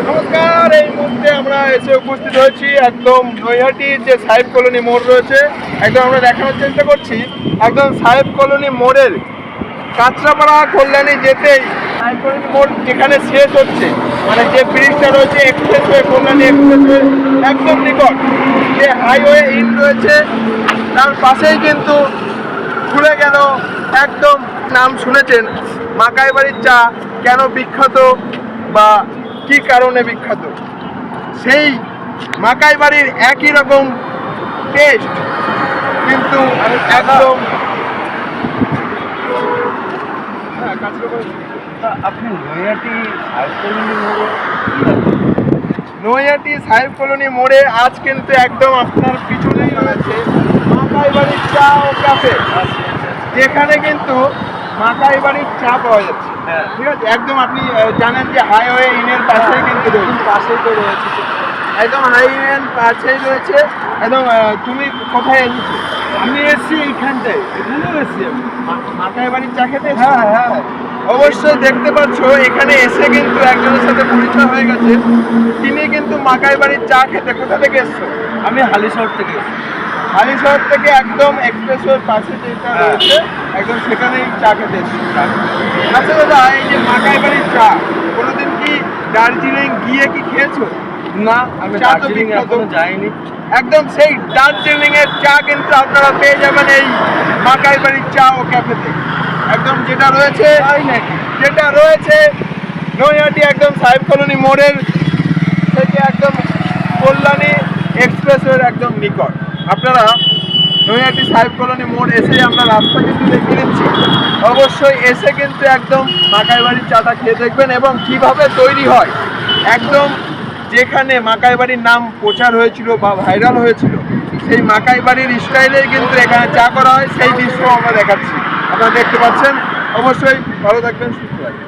নমস্কার, এই মুহূর্তে আমরা এসে উপস্থিত হয়েছি একদম নৈহাটির যে সাহেব কলোনি মোড় রয়েছে, একদম আমরা দেখানোর চেষ্টা করছি। একদম সাহেব কলোনি মোড়ের কাঁচরাপাড়া কল্যাণী যেতেই সাহেব কলোনি মোড় যেখানে শেষ হচ্ছে, মানে যে ব্রিজটা রয়েছে এক্সপ্রেসওয়ে, কল্যাণী এক্সপ্রেসওয়ে একদম নিকট যে হাইওয়ে ইন রয়েছে, তার পাশেই কিন্তু ঘুরে গেল একদম। নাম শুনেছেন মাকাই বাড়ির চা কেন বিখ্যাত বা কি কারণে বিখ্যাত, সেই মাকাই বাড়ির একই রকম টেস্ট কিন্তু একদম। আপনি নৈহাটি সাহেব কলোনি মোড়ে আজ কিন্তু একদম আপনার পিছনেই রয়েছে মাকাই বাড়ির চা ও ক্যাফে, যেখানে কিন্তু মাকাই বাড়ির চা পাওয়া যাচ্ছে। ঠিক আছে, একদম আপনি জানেন যে হাইওয়ে ইনের পাশেই কিন্তু পাশেই তো রয়েছে, একদম হাইওয়ে পাশেই রয়েছে। একদম তুমি কোথায় এসেছো? আমি এসছি এইখানটায়, এখানেও এসছি আমি মাকাই বাড়ির চা খেতে। হ্যাঁ হ্যাঁ, অবশ্যই দেখতে পাচ্ছ এখানে এসে কিন্তু একজনের সাথে পরিচয় হয়ে গেছে। তিনি কিন্তু মাকাই বাড়ির চা খেতে। কোথা থেকে এসছো? আমি হালিশহর থেকে এসছি। হালিশহর থেকে একদম এক্সপ্রেসওয়ের পাশে যেটা রয়েছে একদম সেখানেই চা খেতে এসছি। আচ্ছা দাদা, এই যে মাকাই বাড়ির চা কোনোদিন কি দার্জিলিং গিয়ে কি খেয়েছো? না, আমি চা তো দার্জিলিং বিখ্যাত। এখনো যাইনি। একদম সেই দার্জিলিং এর চা কিন্তু আপনারা পেয়ে যাবেন এই মাকাই বাড়ির চা ও ক্যাফেতে। একদম যেটা রয়েছে নৈহাটি একদম সাহেব কলোনি মোড়ের থেকে একদম কল্যাণী এক্সপ্রেসওয়ের একদম নিকট। আপনারা নৈহাটি সাহেব কলোনি মোড় এসে আমরা রাস্তা কিন্তু দেখিয়ে দিচ্ছি, অবশ্যই এসে কিন্তু একদম মাকাই বাড়ির চাটা খেয়ে দেখবেন এবং কিভাবে তৈরি হয়। একদম যেখানে মাকাই বাড়ির নাম প্রচার হয়েছিল বা ভাইরাল হয়েছিল, সেই মাকাই বাড়ির স্টাইলেই কিন্তু এখানে চা করা হয়, সেই দৃশ্য আমরা দেখাচ্ছি। আপনারা দেখতে পাচ্ছেন। অবশ্যই ভালো থাকবেন, সুস্থ থাকবেন।